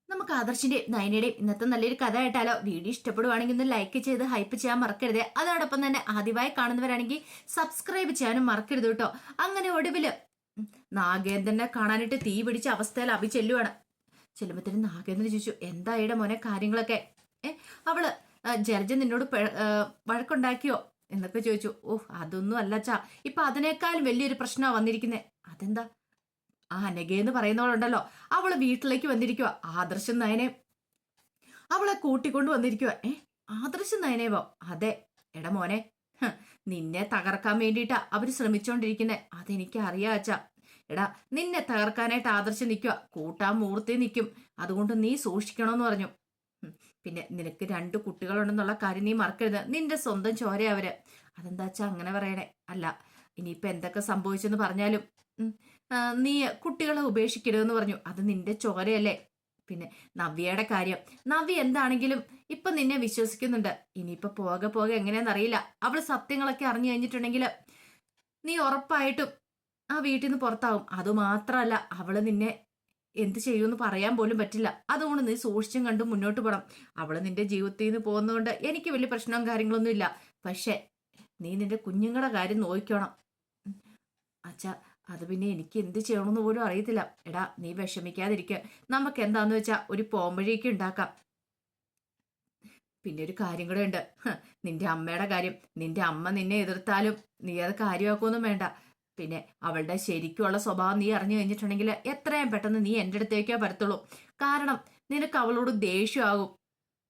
നമുക്ക് ആദർശിന്റെയും നയനയുടെയും ഇന്നത്തെ നല്ലൊരു കഥ ആയിട്ടാലോ? വീഡിയോ ഇഷ്ടപ്പെടുവാണെങ്കിൽ ഒന്ന് ലൈക്ക് ചെയ്ത് ഹൈപ്പ് ചെയ്യാൻ മറക്കരുത്. അതോടൊപ്പം തന്നെ ആദ്യമായി കാണുന്നവരാണെങ്കിൽ സബ്സ്ക്രൈബ് ചെയ്യാനും മറക്കരുത് കേട്ടോ. അങ്ങനെ ഒടുവില് നാഗേന്ദ്രനെ കാണാനായിട്ട് തീ പിടിച്ച അവസ്ഥയിൽ അഭി ചെല്ലുവാണ്. ചെല്ലുമ്പത്തിന് നാഗേന്ദ്രൻ ചോദിച്ചു, എന്തായിടെ മോനെ കാര്യങ്ങളൊക്കെ? അവള് ജലജ നിന്നോട് വഴക്കുണ്ടാക്കിയോ എന്നൊക്കെ ചോദിച്ചു. ഓഹ്, അതൊന്നും അല്ലച്ചാ, ഇപ്പൊ അതിനേക്കാളും വലിയൊരു പ്രശ്നമാണ് വന്നിരിക്കുന്നത്. അതെന്താ? ആ അനഘയെന്ന് പറയുന്നവളുണ്ടല്ലോ, അവള് വീട്ടിലേക്ക് വന്നിരിക്കുക. ആദർശം നയനെ അവളെ കൂട്ടിക്കൊണ്ട് വന്നിരിക്കുക. ആദർശം നയനേവോ? അതെ. എടാ മോനെ, നിന്നെ തകർക്കാൻ വേണ്ടിയിട്ടാ അവര് ശ്രമിച്ചോണ്ടിരിക്കുന്നെ. അതെനിക്ക് അറിയാ അച്ഛാ. എടാ, നിന്നെ തകർക്കാനായിട്ട് ആദർശം നിൽക്കുക, കൂട്ടാൻ മൂർത്തി നിൽക്കും. അതുകൊണ്ട് നീ സൂക്ഷിക്കണമെന്ന് പറഞ്ഞു. പിന്നെ നിനക്ക് 2 കുട്ടികളുണ്ടെന്നുള്ള കാര്യം നീ മറക്കരുത്. നിന്റെ സ്വന്തം ചോര അവര്. അതെന്താ വെച്ചാ അങ്ങനെ പറയണേ? അല്ല, ഇനിയിപ്പൊ എന്തൊക്കെ സംഭവിച്ചെന്ന് പറഞ്ഞാലും നീ കുട്ടികളെ ഉപേക്ഷിക്കരുതെന്ന് പറഞ്ഞു. അത് നിന്റെ ചോരയല്ലേ. പിന്നെ നവ്യയുടെ കാര്യം, നവ്യ എന്താണെങ്കിലും ഇപ്പൊ നിന്നെ വിശ്വസിക്കുന്നുണ്ട്. ഇനിയിപ്പൊ പോകെ പോകെ എങ്ങനെയാണെന്നറിയില്ല. അവള് സത്യങ്ങളൊക്കെ അറിഞ്ഞു കഴിഞ്ഞിട്ടുണ്ടെങ്കിൽ നീ ഉറപ്പായിട്ടും ആ വീട്ടിൽ നിന്ന് പുറത്താവും. അതുമാത്രമല്ല, അവള് നിന്നെ എന്ത് ചെയ്യുമെന്ന് പറയാൻ പോലും പറ്റില്ല. അതുകൊണ്ട് നീ സൂക്ഷിച്ചും കണ്ടും മുന്നോട്ട് പോകണം. അവള് നിന്റെ ജീവിതത്തിൽ നിന്ന് പോകുന്നതുകൊണ്ട് എനിക്ക് വലിയ പ്രശ്നവും കാര്യങ്ങളൊന്നും ഇല്ല. പക്ഷെ നീ നിന്റെ കുഞ്ഞുങ്ങളുടെ കാര്യം നോക്കണം. അച്ഛാ, അത് പിന്നെ എനിക്ക് എന്ത് ചെയ്യണമെന്ന് പോലും അറിയത്തില്ല. എടാ, നീ വിഷമിക്കാതിരിക്കുക. നമുക്ക് എന്താന്ന് വെച്ചാ ഒരു പോംവഴിയൊക്കെ ഉണ്ടാക്കാം. പിന്നെ ഒരു കാര്യം കൂടെ ഉണ്ട്, നിന്റെ അമ്മയുടെ കാര്യം. നിന്റെ അമ്മ നിന്നെ എതിർത്താലും നീ അത് കാര്യമാക്കൊന്നും വേണ്ട. പിന്നെ അവളുടെ ശരിക്കുള്ള സ്വഭാവം നീ അറിഞ്ഞു കഴിഞ്ഞിട്ടുണ്ടെങ്കിൽ എത്രയും പെട്ടെന്ന് നീ എൻ്റെ അടുത്തേക്കോ വരത്തുള്ളൂ. കാരണം നിനക്ക് അവളോട് ദേഷ്യമാകും.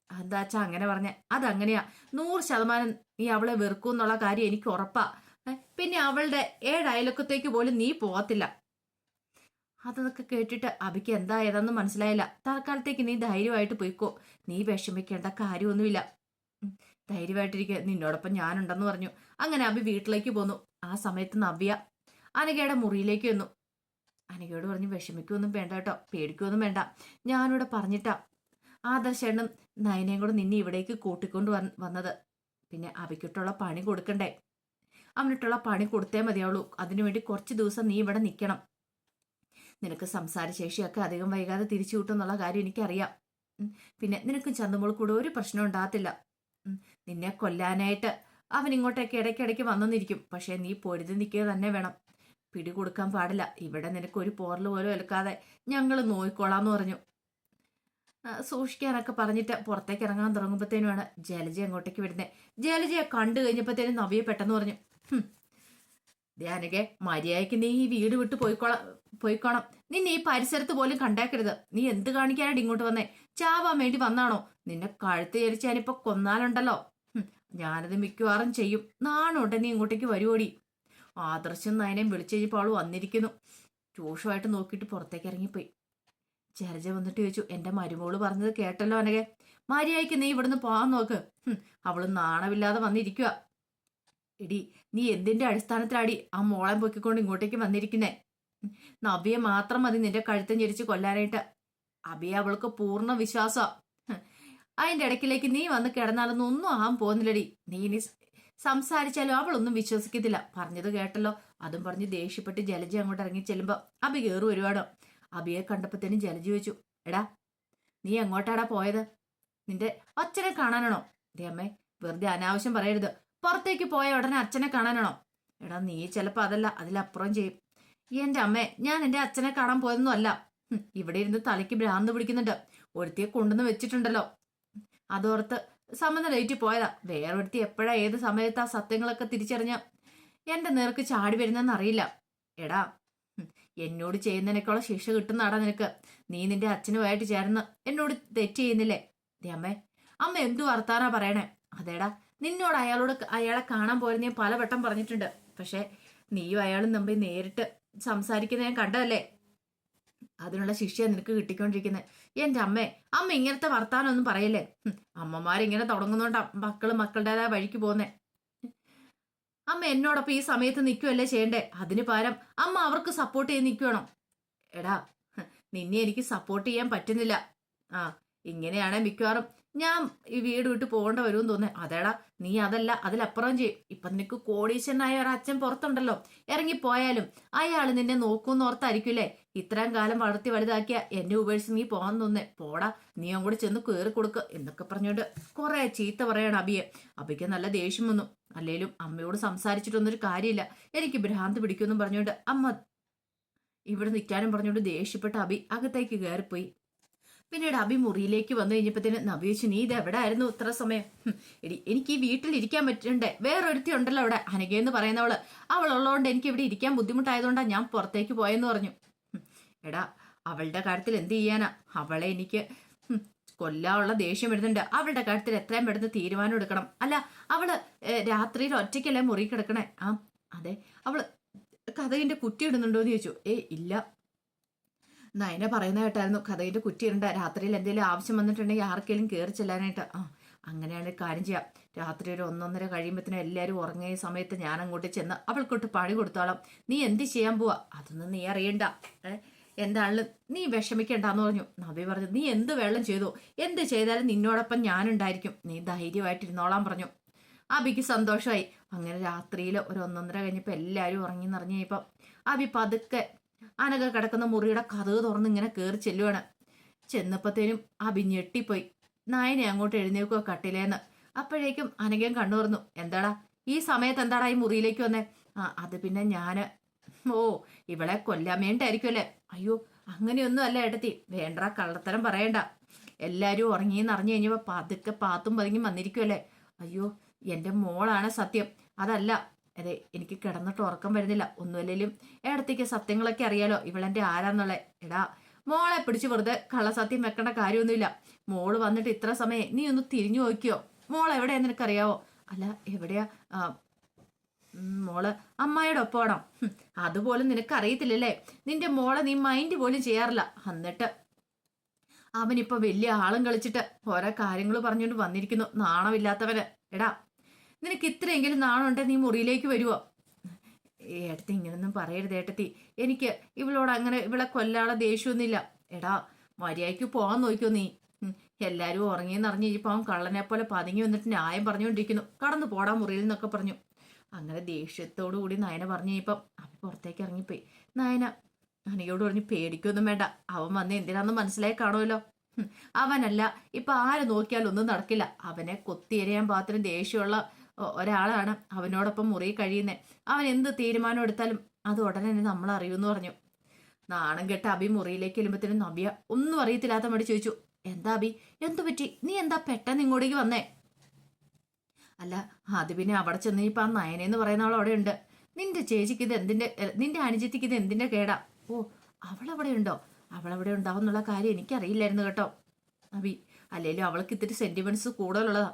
എന്താ വെച്ചാ അങ്ങനെ പറഞ്ഞ അതങ്ങനെയാ. 100% നീ അവളെ വെറുക്കും എന്നുള്ള കാര്യം എനിക്ക് ഉറപ്പാ. പിന്നെ അവളുടെ 7 അയലക്കത്തേക്ക് പോലും നീ പോകത്തില്ല. അതൊക്കെ കേട്ടിട്ട് അഭിക്ക് എന്താ ഏതാന്ന് മനസ്സിലായില്ല. തൽക്കാലത്തേക്ക് നീ ധൈര്യമായിട്ട് പോയിക്കോ. നീ വിഷമിക്കേണ്ട കാര്യമൊന്നുമില്ല. ധൈര്യമായിട്ടിരിക്കുക, നിന്നോടൊപ്പം ഞാനുണ്ടെന്ന് പറഞ്ഞു. അങ്ങനെ അഭി വീട്ടിലേക്ക് പോന്നു. ആ സമയത്ത് നവ്യ അനഘയുടെ മുറിയിലേക്ക് വന്നു. അനഘയോട് പറഞ്ഞു, വിഷമിക്കൊന്നും വേണ്ട കേട്ടോ, പേടിക്കൊന്നും വേണ്ട. ഞാനിവിടെ പറഞ്ഞിട്ടാ ആദർശേണ്ണും നയനയും കൂടെ നിന്നെ ഇവിടേക്ക് കൂട്ടിക്കൊണ്ട് വന്നത്. പിന്നെ അഭിക്കിട്ടുള്ള പണി കൊടുക്കണ്ടേ? അവനിട്ടുള്ള പണി കൊടുത്തേ മതിയാവുള്ളൂ. അതിനുവേണ്ടി കുറച്ച് ദിവസം നീ ഇവിടെ നിൽക്കണം. നിനക്ക് സംസാരശേഷിയൊക്കെ അധികം വൈകാതെ തിരിച്ചു കിട്ടുമെന്നുള്ള കാര്യം എനിക്കറിയാം. പിന്നെ നിനക്കും ചന്തുമോൾ കൂടെ ഒരു പ്രശ്നം ഉണ്ടാകത്തില്ല. നിന്നെ കൊല്ലാനായിട്ട് അവൻ ഇങ്ങോട്ടേക്ക് ഇടയ്ക്കിടയ്ക്ക് വന്നെന്നിരിക്കും. പക്ഷെ നീ പൊരുതി നിൽക്കുക തന്നെ വേണം. പിടി കൊടുക്കാൻ പാടില്ല. ഇവിടെ നിനക്ക് ഒരു പോറൽ പോലും ഏൽക്കാതെ ഞങ്ങൾ നോയിക്കോളാന്ന് പറഞ്ഞു. സൂക്ഷിക്കാനൊക്കെ പറഞ്ഞിട്ട് പുറത്തേക്ക് ഇറങ്ങാൻ തുടങ്ങുമ്പോഴത്തേനുമാണ് ജലജ അങ്ങോട്ടേക്ക് വരുന്നത്. ജലജയെ കണ്ടു കഴിഞ്ഞപ്പോഴത്തേനും നവ്യ പെട്ടെന്ന് പറഞ്ഞു, ധ്യാനകെ, മര്യാദയ്ക്ക് നീ ഈ വീട് വിട്ട് പോയിക്കോണം. നിന്നെ ഈ പരിസരത്ത് പോലും കണ്ടേക്കരുത്. നീ എന്ത് കാണിക്കാനായിട്ട് ഇങ്ങോട്ട് വന്നേ? ചാവാൻ വേണ്ടി വന്നാണോ? നിന്നെ കഴുത്ത് ചരിച്ച് ഞാനിപ്പോ കൊന്നാലുണ്ടല്ലോ, ഞാനത് മിക്കവാറും ചെയ്യും. നാണോട്ടെ നീ ഇങ്ങോട്ടേക്ക് വരുവോടി. ആദർശം നയനെയും വിളിച്ചു കഴിഞ്ഞപ്പോൾ അവള് വന്നിരിക്കുന്നു. രൂക്ഷമായിട്ട് നോക്കിയിട്ട് പുറത്തേക്ക് ഇറങ്ങിപ്പോയി. ജലജ വന്നിട്ട് ചോദിച്ചു, എന്റെ മരുമോള് പറഞ്ഞത് കേട്ടല്ലോ അനകെ. മര്യാദയ്ക്ക് നീ ഇവിടുന്ന് പോകാൻ നോക്ക്. അവള് നാണമില്ലാതെ വന്നിരിക്കുക. എടി, നീ എന്തിന്റെ അടിസ്ഥാനത്തിലാടി ആ മോളെ പൊക്കിക്കൊണ്ട് ഇങ്ങോട്ടേക്ക് വന്നിരിക്കുന്നേ? നവ്യെ മാത്രം മതി നിന്റെ കഴുത്തം ഞെരിച്ച് കൊല്ലാനായിട്ട്. അബിയെ അവൾക്ക് പൂർണ്ണ വിശ്വാസ. അതിന്റെ ഇടയ്ക്കിലേക്ക് നീ വന്ന് കിടന്നാലൊന്നും ഒന്നും ആകാൻ പോകുന്നില്ലടി. നീ ഇനി സംസാരിച്ചാലും അവളൊന്നും വിശ്വസിക്കത്തില്ല. പറഞ്ഞത് കേട്ടല്ലോ. അതും പറഞ്ഞ് ദേഷ്യപ്പെട്ട് ജലജ അങ്ങോട്ട് ഇറങ്ങി ചെല്ലുമ്പോ അബി കയറി ഒരുപാടോ. അബിയെ കണ്ടപ്പോഴത്തേനും ജലജ ചോദിച്ചു, എടാ, നീ എങ്ങോട്ടാടാ പോയത്? നിന്റെ അച്ഛനെ കാണാനാണോ? ദേ അമ്മേ, വെറുതെ അനാവശ്യം പറയരുത്. പുറത്തേക്ക് പോയ ഉടനെ അച്ഛനെ കാണാനാണോ? എടാ, നീ ചിലപ്പോ അതല്ല അതിലപ്പുറം ചെയ്യും. എന്റെ അമ്മേ, ഞാൻ എന്റെ അച്ഛനെ കാണാൻ പോയതൊന്നും അല്ല. ഇവിടെ ഇരുന്ന് തലയ്ക്ക് ഭ്രാന്ത് പിടിക്കുന്നുണ്ട്. ഒരുത്തിയെ കൊണ്ടുവന്ന് വെച്ചിട്ടുണ്ടല്ലോ. അതോർത്ത് സമനിലേറ്റ് പോയതാ. വേറൊരുത്തി എപ്പോഴാ ഏത് സമയത്ത് ആ സത്യങ്ങളൊക്കെ തിരിച്ചറിഞ്ഞ എന്റെ നേർക്ക് ചാടി വരുന്നെന്ന് അറിയില്ല. എടാ, എന്നോട് ചെയ്യുന്നതിനേക്കാളും ശിക്ഷ കിട്ടുന്നാടാ നിനക്ക്. നീ നിന്റെ അച്ഛനുമായിട്ട് ചേർന്ന് എന്നോട് തെറ്റ് ചെയ്യുന്നില്ലേ? അമ്മേ, അമ്മ എന്തു വർത്താനാ പറയണേ? അതേടാ, നിന്നോട് അയാളെ കാണാൻ പോയത് ഞാൻ പലവട്ടം പറഞ്ഞിട്ടുണ്ട്. പക്ഷെ നീയും അയാളും തമ്മിൽ നേരിട്ട് സംസാരിക്കുന്ന ഞാൻ കണ്ടതല്ലേ. അതിനുള്ള ശിക്ഷയാണ് നിനക്ക് കിട്ടിക്കൊണ്ടിരിക്കുന്നത്. എന്റെ അമ്മ ഇങ്ങനത്തെ വർത്താനം ഒന്നും പറയല്ലേ. അമ്മമാരിങ്ങനെ തുടങ്ങുന്നോണ്ട് മക്കള് മക്കളുടേതായ വഴിക്ക് പോന്നേ. അമ്മ എന്നോടൊപ്പം ഈ സമയത്ത് നിൽക്കുവല്ലേ ചെയ്യണ്ടേ? അതിന് പകരം അമ്മ അവർക്ക് സപ്പോർട്ട് ചെയ്ത് നിൽക്കണം. എടാ, നിന്നെ എനിക്ക് സപ്പോർട്ട് ചെയ്യാൻ പറ്റുന്നില്ല. ആ, ഇങ്ങനെയാണെ മിക്കവാറും ഞാൻ ഈ വീട് വിട്ട് പോകേണ്ട വരുമെന്ന് തോന്നേ. അതേടാ, നീ അതല്ല അതിലപ്പുറം ചെയ്യും. ഇപ്പൊ നിനക്ക് കോടീശ്വരനായ ഒരു അച്ഛൻ പുറത്തുണ്ടല്ലോ. ഇറങ്ങിപ്പോയാലും അയാൾ നിന്നെ നോക്കൂന്ന് ഓർത്തായിരിക്കൂലേ ഇത്രയും കാലം വളർത്തി വലുതാക്കിയ എന്നെ ഉപേക്ഷിച്ച് നീ പോകാൻ തോന്നേ, പോടാ, നീ അങ്ങോട്ട് ചെന്ന് കയറി കൊടുക്കുക എന്നൊക്കെ പറഞ്ഞുകൊണ്ട് കുറെ ചീത്ത പറയണം അബിയെ. അബിക്ക് നല്ല ദേഷ്യം വന്നു. അല്ലേലും അമ്മയോട് സംസാരിച്ചിട്ടൊന്നൊരു കാര്യമില്ല, എനിക്ക് ഭ്രാന്ത് പിടിക്കുമെന്നും പറഞ്ഞുകൊണ്ട് അമ്മ ഇവിടെ നിൽക്കാനും പറഞ്ഞുകൊണ്ട് ദേഷ്യപ്പെട്ട അബി അകത്തേക്ക് കയറിപ്പോയി. പിന്നീട് അബി മുറിയിലേക്ക് വന്നു കഴിഞ്ഞപ്പത്തേന് നവ്യ ചോദിച്ചു, നീ ഇത് എവിടെ ആയിരുന്നു ഇത്ര സമയം? എടി, എനിക്ക് ഈ വീട്ടിൽ ഇരിക്കാൻ പറ്റണ്ടേ? വേറൊരുത്തി ഉണ്ടല്ലോ അവിടെ, അനഘയെന്ന് പറയുന്നവള്, അവളുള്ളതുകൊണ്ട് എനിക്ക് ഇവിടെ ഇരിക്കാൻ ബുദ്ധിമുട്ടായതുകൊണ്ടാണ് ഞാൻ പുറത്തേക്ക് പോയെന്ന് പറഞ്ഞു. എടാ, അവളുടെ കാര്യത്തിൽ എന്ത് ചെയ്യാനാ? അവളെ എനിക്ക് കൊല്ലാനുള്ള ദേഷ്യം വരുന്നുണ്ട്. അവളുടെ കാര്യത്തിൽ എത്രയും പെട്ടെന്ന് തീരുമാനം എടുക്കണം. അല്ല, അവള് രാത്രിയിൽ ഒറ്റയ്ക്കല്ലേ മുറി കിടക്കണേ? ആ അതെ. അവള് കഥകിന്റെ കുറ്റി ഇടുന്നുണ്ടോന്ന് ചോദിച്ചു. ഇല്ല. നയന പറയുന്ന കേട്ടായിരുന്നു കഥകിന്റെ കുറ്റി ഇടണ്ട, രാത്രിയിൽ എന്തെങ്കിലും ആവശ്യം വന്നിട്ടുണ്ടെങ്കിൽ ആർക്കെങ്കിലും കയറി ചെല്ലാനായിട്ട്. അങ്ങനെയാണ് കാര്യം ചെയ്യാം. രാത്രി ഒരു 1:30 കഴിയുമ്പോഴത്തേനും എല്ലാവരും ഉറങ്ങിയ സമയത്ത് ഞാൻ അങ്ങോട്ട് ചെന്ന് അവൾക്കൊട്ട് പണി കൊടുത്തോളാം. നീ എന്ത് ചെയ്യാൻ പോവാ? അതൊന്നും നീ അറിയണ്ട. എന്താണെങ്കിലും നീ വിഷമിക്കണ്ടെന്ന് പറഞ്ഞു. നബി പറഞ്ഞു, നീ എന്ത് വെള്ളം ചെയ്തു, എന്ത് ചെയ്താലും നിന്നോടൊപ്പം ഞാനുണ്ടായിരിക്കും, നീ ധൈര്യമായിട്ടിരുന്നോളാൻ പറഞ്ഞു. അബിക്ക് സന്തോഷമായി. അങ്ങനെ രാത്രിയിൽ ഒരു 1:30 കഴിഞ്ഞപ്പോൾ എല്ലാവരും ഉറങ്ങി നിറഞ്ഞു കഴിഞ്ഞപ്പം അബി പതുക്കെ അനഘ കിടക്കുന്ന മുറിയുടെ കതക് തുറന്ന് ഇങ്ങനെ കയറി ചെല്ലുവാണ്. ചെന്നപ്പോഴത്തേനും അബി ഞെട്ടിപ്പോയി. നായനെ അങ്ങോട്ട് എഴുന്നേൽക്കുക കട്ടിലേന്ന്. അപ്പോഴേക്കും അനഘയും കണ്ണു തുറന്നു. എന്താടാ ഈ സമയത്ത്, എന്താടാ ഈ മുറിയിലേക്ക് വന്നേ? അത് പിന്നെ ഞാന് ഇവളെ കൊല്ലാൻ വേണ്ടായിരിക്കും അല്ലേ? അയ്യോ, അങ്ങനെയൊന്നും അല്ല ഏട്ടത്തി, വേണ്ട കള്ളത്തരം പറയണ്ട. എല്ലാവരും ഉറങ്ങിയെന്ന് അറിഞ്ഞു കഴിഞ്ഞപ്പോൾ പതുക്കെ പാത്തും പതുങ്ങി വന്നിരിക്കുമല്ലേ? അയ്യോ, എൻ്റെ മോളാണ് സത്യം, അതല്ല. അതെ, എനിക്ക് കിടന്നിട്ട് ഉറക്കം വരുന്നില്ല. ഒന്നുമല്ലേലും ഏടത്തേക്ക് സത്യങ്ങളൊക്കെ അറിയാലോ, ഇവളെന്റെ ആരാന്നുള്ളേ. എടാ, മോളെ പിടിച്ച് വെറുതെ കള്ളസത്യം വെക്കേണ്ട കാര്യമൊന്നുമില്ല. മോള് വന്നിട്ട് ഇത്ര സമയം നീ ഒന്ന് തിരിഞ്ഞു നോക്കിയോ? മോൾ എവിടെയാ നിനക്കറിയാവോ? അല്ല, എവിടെയാ? മോള് അമ്മായിയുടെ ഒപ്പമാണോ? അതുപോലും നിനക്കറിയത്തില്ലല്ലേ? നിന്റെ മോളെ നീ മൈൻഡ് പോലും ചെയ്യാറില്ല. എന്നിട്ട് അവനിപ്പോ വലിയ ആളും കളിച്ചിട്ട് ഓരോ കാര്യങ്ങൾ പറഞ്ഞുകൊണ്ട് വന്നിരിക്കുന്നു, നാണമില്ലാത്തവന്. എടാ, നിനക്ക് ഇത്രയെങ്കിലും നാണുണ്ടെ നീ മുറിയിലേക്ക് വരുവോ? ഏട്ടത്തി, ഇങ്ങനൊന്നും പറയരുത് ഏട്ടത്തി. എനിക്ക് ഇവളോട് അങ്ങനെ ഇവളെ കൊല്ലാനുള്ള ദേഷ്യമൊന്നുമില്ല. എടാ, മര്യാദയ്ക്ക് പോകാൻ നോക്കിയോ നീ? എല്ലാവരും ഉറങ്ങിയെന്ന് അറിഞ്ഞ് ഇപ്പം അവൻ കള്ളനെ പോലെ പതുങ്ങി വന്നിട്ട് ന്യായം പറഞ്ഞുകൊണ്ടിരിക്കുന്നു. കടന്നു പോടാ മുറിയിൽ നിന്നൊക്കെ പറഞ്ഞു. അങ്ങനെ ദേഷ്യത്തോടു കൂടി നയന പറഞ്ഞു കഴിഞ്ഞപ്പം അവൻ പുറത്തേക്ക് ഇറങ്ങിപ്പോയി. നയന അനയോട് പറഞ്ഞു, പേടിക്കൊന്നും വേണ്ട, അവൻ വന്ന് എന്തിനാന്ന് മനസ്സിലായി കാണുമല്ലോ. അവനല്ല ഇപ്പൊ ആര് നോക്കിയാലും ഒന്നും നടക്കില്ല. അവനെ കൊത്തിയെറിയാൻ പാത്രം ദേഷ്യമുള്ള ഒരാളാണ് അവനോടൊപ്പം മുറി കഴിയുന്നത്. അവൻ എന്ത് തീരുമാനം എടുത്താലും അത് ഉടനെ തന്നെ നമ്മൾ അറിയുമെന്ന് പറഞ്ഞു. നാണം കെട്ട അബി മുറിയിലേക്ക് ചെല്ലുമ്പത്തേനും നബിയ ഒന്നും അറിയത്തില്ലാത്ത മടി ചോദിച്ചു, എന്താ അബി, എന്തു പറ്റി? നീ എന്താ പെട്ടെന്ന് ഇങ്ങോട്ടേക്ക് വന്നേ? അല്ല, അത് പിന്നെ അവിടെ ചെന്ന് ഇപ്പൊ ആ നയനെന്ന് പറയുന്ന അവൾ അവിടെ ഉണ്ട്. നിന്റെ ചേച്ചിക്ക് ഇത് എന്തിന്റെ, നിന്റെ അനുജത്തിക്ക് ഇത് എന്തിന്റെ കേടാ? അവളവിടെ ഉണ്ടോ? അവളവിടെ ഉണ്ടാവും എന്നുള്ള കാര്യം എനിക്കറിയില്ലായിരുന്നു കേട്ടോ അബി. അല്ലേലും അവൾക്ക് ഇത്തിരി സെന്റിമെന്റ്സ് കൂടുതലുള്ളതാ.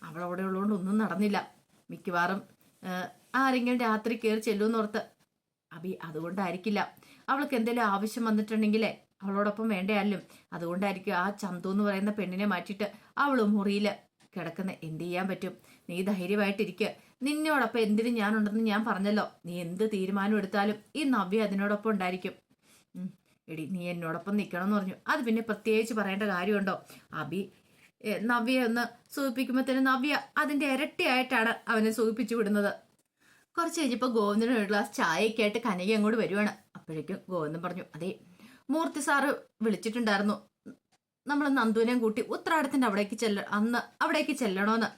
അവളവിടെ ഉള്ളതുകൊണ്ട് ഒന്നും നടന്നില്ല. മിക്കവാറും ആരെങ്കിലും രാത്രി കയറി ചെല്ലുമെന്നോർത്ത് അബി. അതുകൊണ്ടായിരിക്കില്ല, അവൾക്ക് എന്തെങ്കിലും ആവശ്യം വന്നിട്ടുണ്ടെങ്കിലേ അവളോടൊപ്പം വേണ്ടയാലും അതുകൊണ്ടായിരിക്കും ആ ചന്തു എന്ന് പറയുന്ന പെണ്ണിനെ മാറ്റിയിട്ട് അവൾ മുറിയിൽ കിടക്കുന്ന. എന്ത് ചെയ്യാൻ പറ്റും? നീ ധൈര്യമായിട്ടിരിക്കുക. നിന്നോടൊപ്പം എന്തിനും ഞാനുണ്ടെന്ന് ഞാൻ പറഞ്ഞല്ലോ. നീ എന്ത് തീരുമാനം എടുത്താലും ഈ നവ്യ അതിനോടൊപ്പം ഉണ്ടായിരിക്കും. എടി, നീ എന്നോടൊപ്പം നിൽക്കണം എന്ന് പറഞ്ഞു. അത് പിന്നെ പ്രത്യേകിച്ച് പറയേണ്ട കാര്യമുണ്ടോ? അബി നവ്യ ഒന്ന് സൂചിപ്പിക്കുമ്പോഴത്തേന് നവ്യ അതിന്റെ ഇരട്ടിയായിട്ടാണ് അവനെ സൂചിപ്പിച്ചു വിടുന്നത്. കുറച്ച് കഴിഞ്ഞപ്പോൾ ഗോവിന്ദന് ഒരു ഗ്ലാസ് ചായയൊക്കെ ആയിട്ട് കനക അങ്ങോട്ട് വരുവാണ്. അപ്പോഴേക്കും ഗോവിന്ദൻ പറഞ്ഞു, അതെ, മൂർത്തി സാറ് വിളിച്ചിട്ടുണ്ടായിരുന്നു, നമ്മൾ നന്ദുവിനെയും കൂട്ടി ഉത്രാടത്തിന്റെ അവിടേക്ക് ചെല്ലണോന്ന്.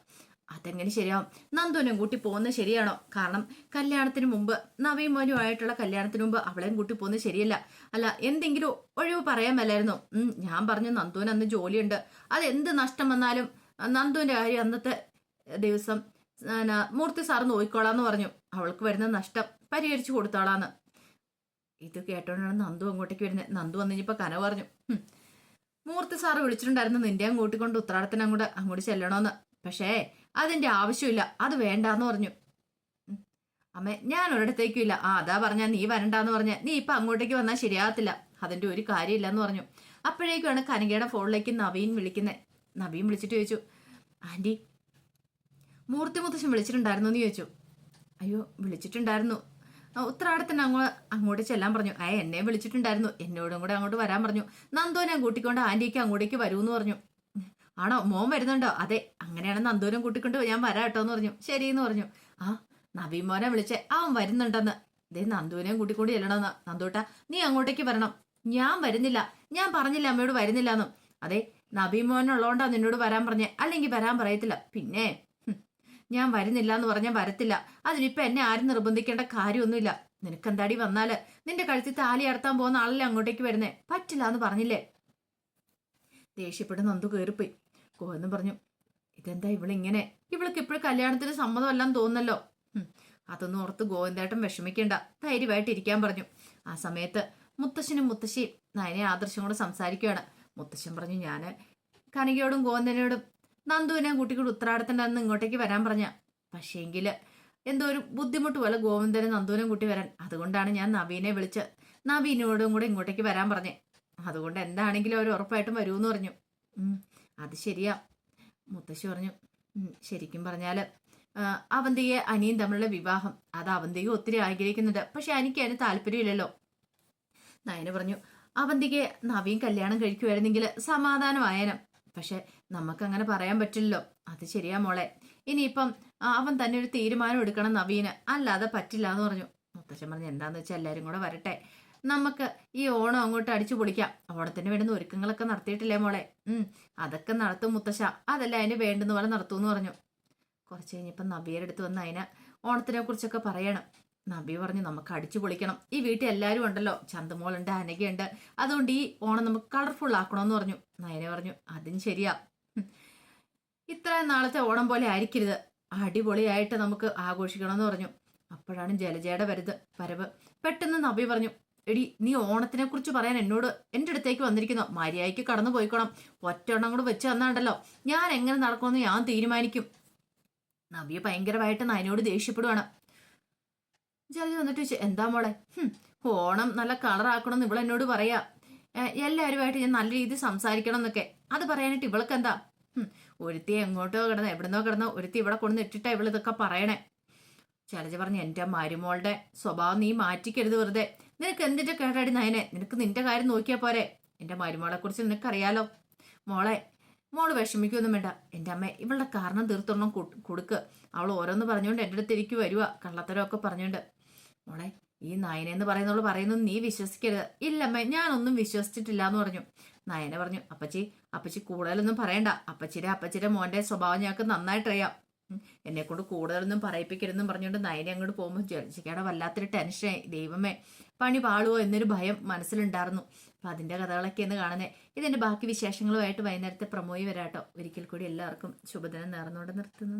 അതെങ്ങനെ ശരിയാവും? നന്ദുവിനെയും കൂട്ടി പോകുന്നത് ശരിയാണോ? കാരണം കല്യാണത്തിന് മുമ്പ്, നവീൻ മോനുമായിട്ടുള്ള കല്യാണത്തിന് മുമ്പ് അവളെയും കൂട്ടി പോകുന്നത് ശരിയല്ല. അല്ല, എന്തെങ്കിലും ഒഴിവ് പറയാൻ മേലായിരുന്നു. ഞാൻ പറഞ്ഞു, നന്ദുവിന് അന്ന് ജോലിയുണ്ട്, അതെന്ത് നഷ്ടം വന്നാലും നന്ദുവിന്റെ കാര്യം അന്നത്തെ ദിവസം മൂർത്തി സാറ് നോക്കിക്കോളാന്ന് പറഞ്ഞു. അവൾക്ക് വരുന്ന നഷ്ടം പരിഹരിച്ചു കൊടുത്തോളാന്ന്. ഇത് കേട്ടോണ്ടാണ് നന്ദു അങ്ങോട്ടേക്ക് വരുന്നത്. നന്ദു വന്നു കഴിഞ്ഞപ്പോ കന പറഞ്ഞു, മൂർത്തി സാറ് വിളിച്ചിട്ടുണ്ടായിരുന്നു നിന്റെ കൂട്ടിക്കൊണ്ട് ഉത്രാടത്തിന് അങ്ങോട്ട് ചെല്ലണോന്ന്. പക്ഷേ അതിന്റെ ആവശ്യമില്ല, അത് വേണ്ടാന്ന് പറഞ്ഞു. അമ്മേ, ഞാൻ ഒരിടത്തേക്കും ഇല്ല. അതാ പറഞ്ഞ നീ വരണ്ടാന്ന് പറഞ്ഞ, നീ ഇപ്പൊ അങ്ങോട്ടേക്ക് വന്നാൽ ശരിയാകത്തില്ല, അതിന്റെ ഒരു കാര്യമില്ലെന്ന് പറഞ്ഞു. അപ്പോഴേക്കാണ് കനകയുടെ ഫോണിലേക്ക് നവീൻ വിളിക്കുന്നത്. നവീൻ വിളിച്ചിട്ട് ചോദിച്ചു, ആന്റി, മൂർത്തി മുത്തശ്ശൻ വിളിച്ചിട്ടുണ്ടായിരുന്നു എന്ന് ചോദിച്ചു. അയ്യോ, വിളിച്ചിട്ടുണ്ടായിരുന്നു, ഉത്രാടത്തിന് അങ്ങോട്ട് ചെല്ലാൻ പറഞ്ഞു. എന്നെ വിളിച്ചിട്ടുണ്ടായിരുന്നു, എന്നോടും കൂടെ അങ്ങോട്ട് വരാൻ പറഞ്ഞു. നന്ദുവിനെ കൂട്ടിക്കൊണ്ട് ആന്റിക്ക് അങ്ങോട്ടേക്ക് വരൂന്ന് പറഞ്ഞു. ആണോ, മോൻ വരുന്നുണ്ടോ? അതെ, അങ്ങനെയാണ് നന്ദുവിനെ കൂട്ടിക്കൊണ്ട് ഞാൻ വരാം കേട്ടോ എന്ന് പറഞ്ഞു. ശരിയെന്ന് പറഞ്ഞു. നവീൻ മോനെ വിളിച്ചേ, അവൻ വരുന്നുണ്ടെന്ന്. ഇതേ നന്ദുവിനെയും കൂട്ടിക്കൂടി ചെല്ലണമെന്ന്. നന്ദൂട്ടാ നീ അങ്ങോട്ടേക്ക് വരണം. ഞാൻ വരുന്നില്ല, ഞാൻ പറഞ്ഞില്ല അമ്മയോട് വരുന്നില്ല എന്നും. അതെ നബീമോനുള്ളതുകൊണ്ടാ നിന്നോട് വരാൻ പറഞ്ഞേ, അല്ലെങ്കിൽ വരാൻ പറയത്തില്ല. പിന്നെ ഞാൻ വരുന്നില്ല എന്ന് പറഞ്ഞാൽ വരത്തില്ല. അതിനിപ്പോ എന്നെ ആരും നിർബന്ധിക്കേണ്ട കാര്യമൊന്നുമില്ല. നിനക്കെന്താടി വന്നാല് നിന്റെ കഴുത്തിൽ താലി അടത്താൻ പോകുന്ന ആളല്ലേ അങ്ങോട്ടേക്ക് വരുന്നേ, പറ്റില്ല എന്ന് പറഞ്ഞില്ലേ. ദേഷ്യപ്പെട്ട് നന്ദു കയറിപ്പോയി. ഗോവിന്ദൻ പറഞ്ഞു, ഇതെന്താ ഇവളിങ്ങനെ, ഇവൾക്ക് ഇപ്പോഴും കല്യാണത്തിന് സമ്മതമല്ലാന്ന് തോന്നുന്നല്ലോ. അതൊന്നും ഓർത്ത് ഗോവിന്ദേട്ടൻ വിഷമിക്കേണ്ട, ധൈര്യമായിട്ട് ഇരിക്കാൻ പറഞ്ഞു. ആ സമയത്ത് മുത്തശ്ശനും മുത്തശ്ശിയും നയനെ ആദർശം കൂടെ സംസാരിക്കുകയാണ്. മുത്തശ്ശൻ പറഞ്ഞു, ഞാന് കനകയോടും ഗോവിന്ദനോടും നന്ദുവിനെ കൂട്ടിക്കൂടി ഉത്തരാടത്തിൻ്റെ അന്ന് ഇങ്ങോട്ടേക്ക് വരാൻ പറഞ്ഞ, പക്ഷേങ്കില് എന്തോ ഒരു ബുദ്ധിമുട്ട് പോലെ ഗോവിന്ദനും നന്ദുവിനും കൂട്ടി വരാൻ. അതുകൊണ്ടാണ് ഞാൻ നവീനെ വിളിച്ച് നവീനോടും കൂടെ ഇങ്ങോട്ടേക്ക് വരാൻ പറഞ്ഞേ. അതുകൊണ്ട് എന്താണെങ്കിലും അവർ ഉറപ്പായിട്ടും വരുമെന്ന് പറഞ്ഞു. അത് ശരിയാ. മുത്തശ്ശി പറഞ്ഞു, ശരിക്കും പറഞ്ഞാൽ അവന്തിയെ അനിയും തമ്മിലുള്ള വിവാഹം അത് അവന്തിക ഒത്തിരി ആഗ്രഹിക്കുന്നുണ്ട്. പക്ഷെ എനിക്ക് അതിന് താല്പര്യമില്ലല്ലോ. നയന പറഞ്ഞു, അവന്തിക്ക് നവീൻ കല്യാണം കഴിക്കുമായിരുന്നെങ്കിൽ സമാധാനമായേനം. പക്ഷെ നമുക്കങ്ങനെ പറയാൻ പറ്റില്ലല്ലോ. അത് ശരിയാ മോളെ. ഇനിയിപ്പം അവൻ തന്നെ ഒരു തീരുമാനം എടുക്കണം നവീന്, അല്ലാതെ പറ്റില്ല എന്ന് പറഞ്ഞു. മുത്തശ്ശൻ പറഞ്ഞു, എന്താന്ന് വെച്ചാൽ എല്ലാവരും കൂടെ വരട്ടെ, നമുക്ക് ഈ ഓണം അങ്ങോട്ട് അടിച്ചു പൊളിക്കാം. ഓണത്തിന് വേണ്ടുന്ന ഒരുക്കങ്ങളൊക്കെ നടത്തിയിട്ടില്ലേ മോളെ? അതൊക്കെ നടത്തും മുത്തശ്ശ, അതല്ല അതിന് വേണ്ടുന്ന പോലെ നടത്തുമെന്ന് പറഞ്ഞു. കുറച്ച് കഴിഞ്ഞപ്പം നബിയുടെ അടുത്ത് വന്ന് അതിനെ ഓണത്തിനെ കുറിച്ചൊക്കെ പറയണം. നബി പറഞ്ഞു, നമുക്ക് അടിച്ചു പൊളിക്കണം. ഈ വീട്ടിൽ എല്ലാവരും ഉണ്ടല്ലോ, ചന്തമോളുണ്ട്, അനഘയുണ്ട്, അതുകൊണ്ട് ഈ ഓണം നമുക്ക് കളർഫുൾ ആക്കണമെന്ന് പറഞ്ഞു. നയന പറഞ്ഞു, അതും ശരിയാ. ഇത്രയും നാളത്തെ ഓണം പോലെ ആയിരിക്കരുത്, അടിപൊളിയായിട്ട് നമുക്ക് ആഘോഷിക്കണമെന്ന് പറഞ്ഞു. അപ്പോഴാണ് ജലജയുടെ വരവ്. പെട്ടെന്ന് നബി പറഞ്ഞു, എടി നീ ഓണത്തിനെ കുറിച്ച് പറയാൻ എന്നോട് എൻ്റെ അടുത്തേക്ക് വന്നിരിക്കുന്നു, മര്യാദയ്ക്ക് കടന്നു പോയിക്കോണം. ഒറ്റെണ്ണം കൂടെ വെച്ച് തന്നാണ്ടല്ലോ ഞാൻ എങ്ങനെ നടക്കുമെന്ന് ഞാൻ തീരുമാനിക്കും. നബിയെ ഭയങ്കരമായിട്ട് നയനോട് ദേഷ്യപ്പെടുവാണ്. ജലജ വന്നിട്ട് ചോദിച്ചു, എന്താ മോളെ? ഓണം നല്ല കളറാക്കണമെന്ന് ഇവളെന്നോട് പറയാ, എല്ലാവരുമായിട്ട് ഞാൻ നല്ല രീതിയിൽ സംസാരിക്കണം എന്നൊക്കെ. അത് പറയാനായിട്ട് ഇവൾക്ക് എന്താ? ഒരുത്തി എങ്ങോട്ടോ കിടന്ന് എവിടുന്നോ കിടന്നോ ഒരുത്തി ഇവിടെ കൊണ്ടു ഇട്ടിട്ടാ ഇവളിതൊക്കെ പറയണേ. ശൈലജ പറഞ്ഞു, എൻ്റെ മരുമോളുടെ സ്വഭാവം നീ മാറ്റിക്കരുത് വെറുതെ. നിനക്ക് എന്തിന്റെ കേട്ടാടി നയനെ, നിനക്ക് നിന്റെ കാര്യം നോക്കിയാൽ പോരെ. എൻ്റെ മരുമോളെ കുറിച്ച് നിനക്കറിയാലോ. മോള് വിഷമിക്കൊന്നും വേണ്ട. എൻ്റെ അമ്മ ഇവളുടെ കാരണം തീർത്തൊന്നും കൊടുക്ക്. അവൾ ഓരോന്ന് പറഞ്ഞുകൊണ്ട് എൻ്റെ അടുത്ത് എനിക്ക് വരുക, കള്ളത്തരമൊക്കെ പറഞ്ഞുകൊണ്ട്. മോളെ, ഈ നയനെന്ന് പറയുന്നത് നീ വിശ്വസിക്കരുത്. ഇല്ലമ്മ, ഞാനൊന്നും വിശ്വസിച്ചിട്ടില്ല എന്ന് പറഞ്ഞു. നയന പറഞ്ഞു, അപ്പച്ചി കൂടുതലൊന്നും പറയണ്ട. അപ്പച്ചിയുടെ മോന്റെ സ്വഭാവം ഞങ്ങൾക്ക് നന്നായിട്ട് അറിയാം. എന്നെ കൊണ്ട് കൂടുതലൊന്നും പറയിപ്പിക്കരുതെന്നും പറഞ്ഞുകൊണ്ട് നയനെ അങ്ങോട്ട് പോകുമ്പോൾ ജലജിക്കയുടെ വല്ലാത്തൊരു ടെൻഷനായി. ദൈവമേ, പണി പാളുവോ എന്നൊരു ഭയം മനസ്സിലുണ്ടായിരുന്നു. അപ്പൊ അതിന്റെ കഥകളൊക്കെയാണ് കാണുന്നത്. ഇതിന്റെ ബാക്കി വിശേഷങ്ങളുമായിട്ട് വൈകുന്നേരത്തെ പ്രമോയി വരാട്ടോ. ഒരിക്കൽ കൂടി എല്ലാവർക്കും ശുഭദിനം നേർന്നുകൊണ്ട് നിർത്തുന്നു.